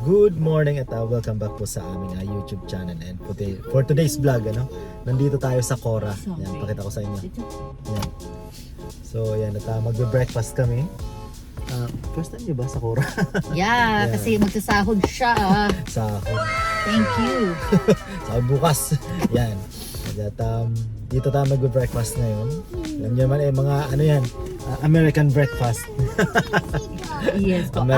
Good morning at welcome back po sa aming YouTube channel. And for today's vlog, nandito tayo sa Cora. Yan, pakita ko sa inyo. Yan. So yan, at magbe-breakfast kami. First time nyo ba sa Cora? Yeah, kasi magsasahod siya. Sahod. Thank you. Sahod bukas. Yan. At dito tayo magbe-breakfast ngayon. Alam nyo naman mga American breakfast. Yes po.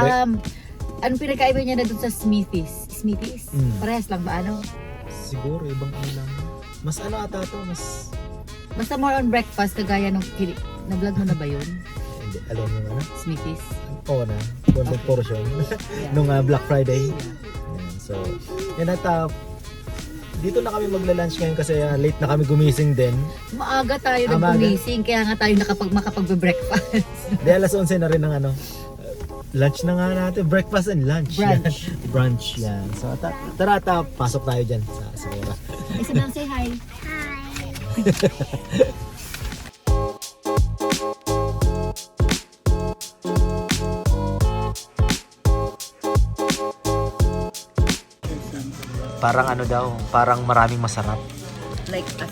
Anong pinagkaiba niya na dun sa Smithies? Smithies? Parehas lang ba Siguro ibang lang. Mas ata to, mas... Basta more on breakfast, kagaya nung na-vlog mo na ba yun? Hindi, alam mo Smithies? Oo na, content portion. Nung Black Friday. Yan, so, yan at dito na kami magla-lunch ngayon kasi late na kami gumising din. Maaga tayo nag-gumising, kaya nga tayo makapag-breakfast. Di alas 11 na rin ng lunch na nga natin, breakfast and lunch. Brunch. Brunch, yan. So, tara, pasok tayo dyan sa Cora. Isa lang, say hi. Parang parang maraming masarap. Like us.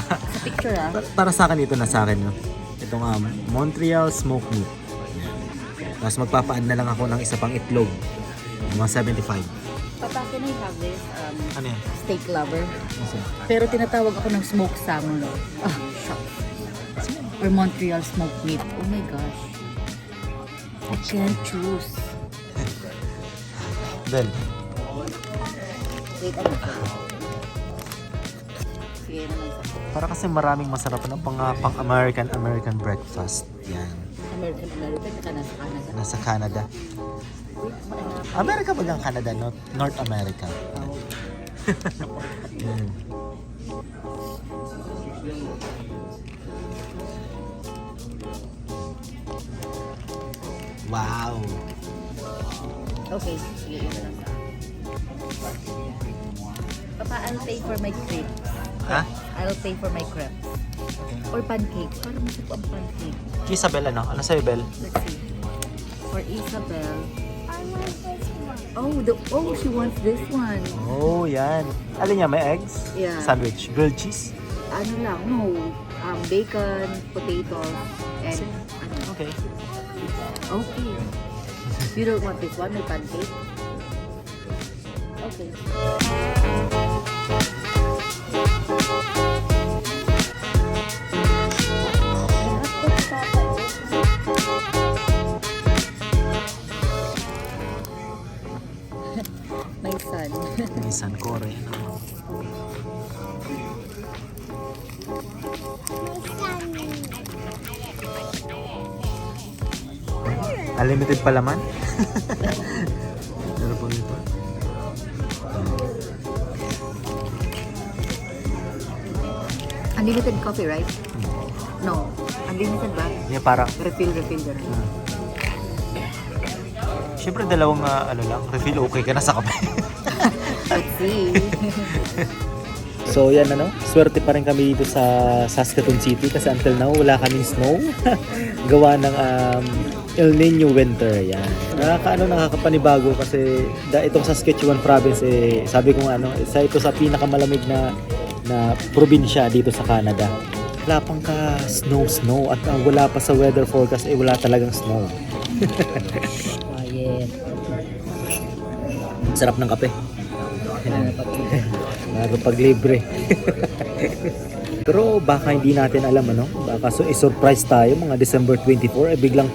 Sa picture Para sa akin ito na sa akin, no? Itong Montreal Smoked Meat. Tapos magpapaan na lang ako ng isa pang itlog. Mga 75. Papa, can I have this? Ano yan? Steak lover. Pero tinatawag ako ng smoked salmon. Shock. Or Montreal smoked meat. Oh my gosh. I can't choose. Del. Wait, ano ba? Sige naman sa. Para kasi maraming masarap na pang American breakfast. Yan. American ka nasa Canada. Nasa Canada. America ba ang Canada? North America. Wow! Okay, sige yun na lang. Papa, I'll pay for my crepe. Ha? I'll pay for my crepe. Or pancakes. Parang masarap ang pancake. Isabel, ano sa'yo, Bel? Let's see. For Isabel. She wants this one. Oh, yan. Alin niya, may eggs? Yeah. Sandwich. Grilled cheese? Bacon, potatoes, and Okay. Okay. You don't want this one, may pancake? Okay. My son. Minsan ko rin. Unlimited palaman? Ano po ito? Unlimited coffee, right? No. Unlimited ba? Yeah, parang... Refill gano'n. Siyempre dalawang refill okay ka na sa kape. Let's see. So yan swerte pa rin kami dito sa Saskatoon City kasi until now wala kaming snow. Gawa ng El Nino winter, yan. Nakakapanibago kasi itong Saskatchewan province sabi ko isa ito sa pinakamalamig na probinsya dito sa Canada. Wala pang snow at wala pa sa weather forecast wala talagang snow. Quiet. Sarap ng kape. Nakapag-libre. Pero baka hindi natin alam baka i-surprise tayo mga December 24 biglang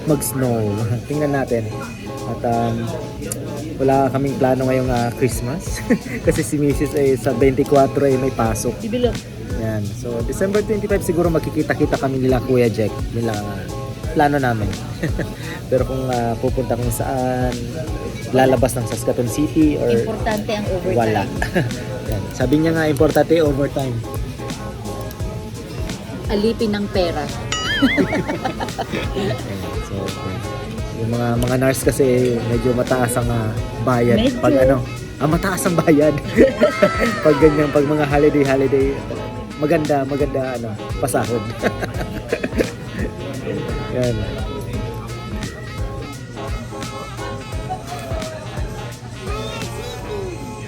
mag-snow. Tingnan natin. At wala kaming plano ngayong Christmas kasi si Mrs. sa 24 may pasok. Yan. So December 25 siguro magkikita-kita kami nila Kuya Jack. Nila plano namin. Pero kung pupunta kung saan lalabas ng Saskatoon City or importante ang overtime. Wala. Yan. Sabi niya nga importante overtime. Alipin ng pera. So, yung mga nurse kasi medyo mataas ang bayad pag mataas ang bayad. Pag mga holiday maganda pasahod. Yan.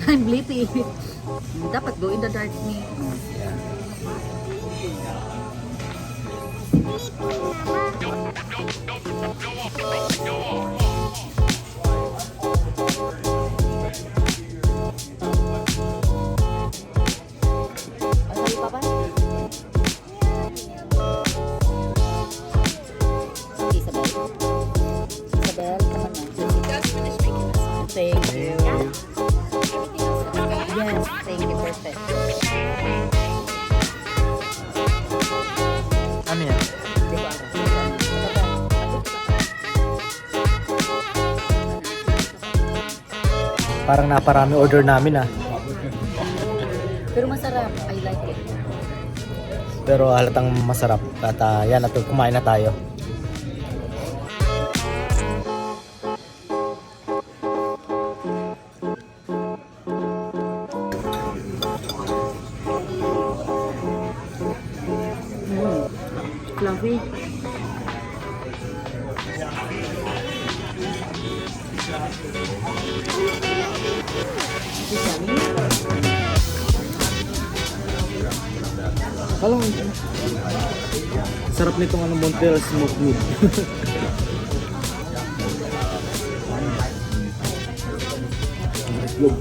I'm Blippi. Dapat go in the dark me. Yan. Ano yung papa? Isabel. Isabel, come on na. Thank you. Yes, thank you. Perfect. Ano yan? Di ko alam. Parang naparami order namin ah. Pero masarap. I like it. Pero halatang masarap. At yan, at kumain na tayo. Fluffy. Alam mo, sarap nitong Montreal smoked meat. Itlog.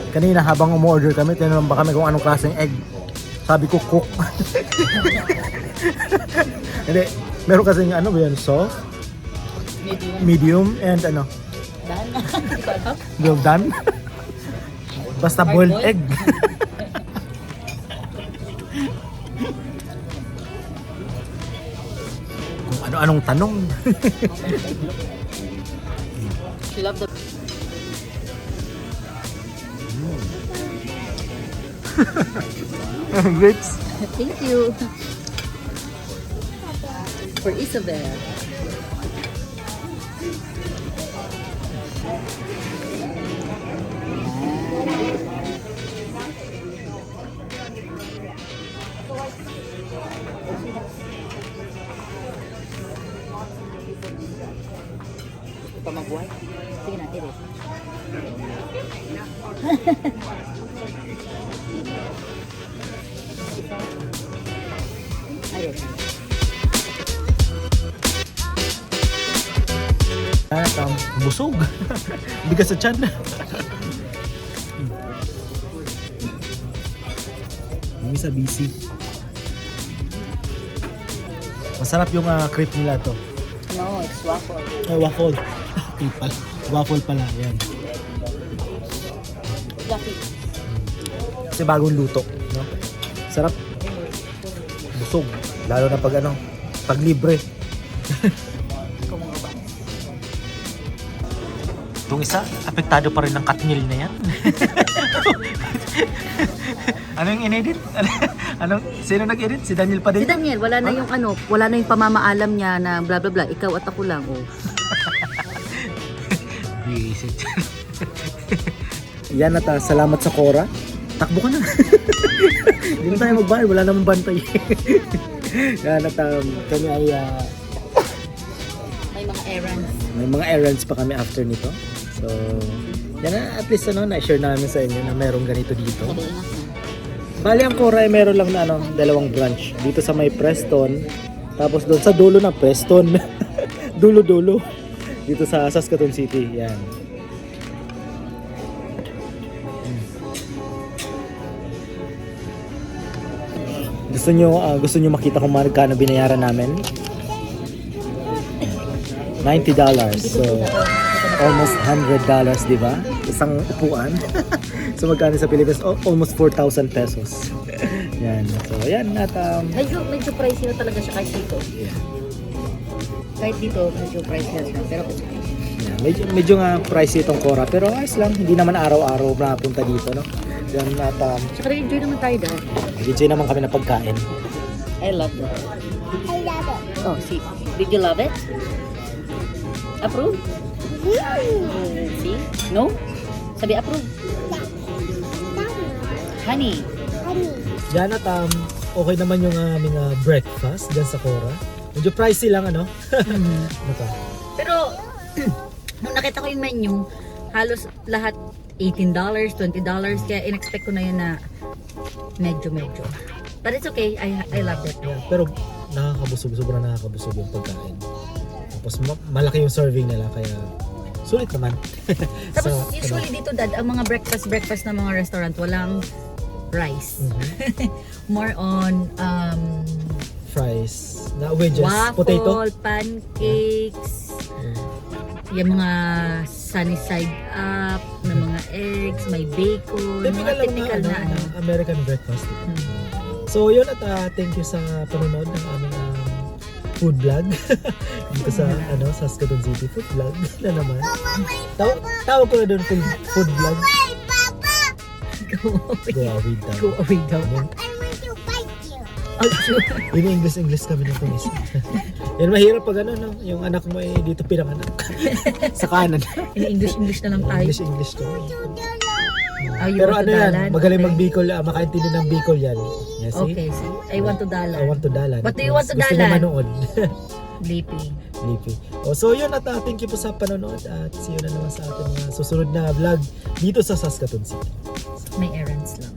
Kanina habang umu-order kami, tinanong ba kami kung anong klaseng egg. Sabi ko cook. Hindi, meron kasing ano ba yan, soft, medium, and ano, Done. Hindi ko alam. well done. Basta boiled Hard-boiled? egg. Kung ano-anong tanong. She loved the... Grapes. Thank you. For Isabel. Gusto pa mag-white? Sige na, tiri. Ayun. At busog. Bigas sa tiyan. Yung isa busy. Masarap yung crepe nila to. No, it's waffle. Ay, waffle. Crepe pala. Waffle pala. Yan. Fluffy. Kasi bagong luto. No? Sarap. Busog. Lalo na pag ano, pag libre. Ikaw mga ba? Itong isa, apektado pa rin ng katnil na yan. Ano yung in-edit? Sino nag-edit? Si Daniel pa Si din? Daniel, wala na yung ano, wala na yung pamamaalam niya na bla bla bla, ikaw at ako lang. Oh. Visit. Yan at salamat sa Cora. Takbo ka na. Hindi na tayo magbayad, wala namang bantay. Yan at kami ay May mga errands. may mga errands pa kami after nito. So, yan na, at least na-share namin sa inyo na merong ganito dito. Sabi nga. Bali ang Cora ay meron lang na dalawang branch. Dito sa may Preston, tapos doon sa dulo ng Preston. Dulo-dulo. Dito sa Saskatoon City. Yan. Gusto nyo makita kung magkano binayaran namin? $90. So, almost $100, di ba? Isang upuan. So, magkano sa Pilipinas? Almost 4,000 pesos. Yan. So, yan. At, Medyo pricey na talaga siya kahit dito. yeah. Kahit dito, medyo pricey na siya. Pero Yeah, medyo nga pricey itong Cora. Pero ayos lang. Hindi naman araw-araw napunta dito, no? Yan. At, tsaka enjoy naman tayo dahil. enjoy naman kami na pagkain. I love that. I love it. Oh, see. Did you love it? Approve? See? No? Sabi approve. honey. Yan at okay naman yung aming breakfast dyan sa Cora. Medyo pricey lang ano. Ano to? Pero, nung nakita ko yung menu, halos lahat $18, $20. Kaya in-expect ko na yun na medyo. But it's okay. I love it. Yeah, pero nakakabusog, sobrang nakakabusog yung pagkain. Tapos malaki yung serving nila kaya sulit naman. Tapos So, usually dito dad, ang mga breakfast ng mga restaurant, walang rice. More on fries, na wedges, waffle, potato. pancakes, yung mga sunny side up, na mga eggs, may bacon, mga typical na ano. American breakfast. Hmm. So yun at thank you sa panonood ng aming food vlog dito sa Saskatoon City food vlog na naman. Tawag ko na doon food vlog. Go away. Go away daw. Go away daw. Yun English kami ng pulis. Yan mahirap pag yung anak mo dito pinanganak. Sa kanan. English na lang tayo. English to. Oh, you Pero want ano to yan, dalan? magaling Okay. mag-Bicol, makaintindi ng Bicol yan. Yes, see? Okay, see. I want to dalan. I want to dalan. What do you want to Gusto dalan? niya manood. Lipi. Lipi. So yun at thank you po sa panonood at see you na naman sa ating mga susunod na vlog dito sa Saskatoon City. May errands lang.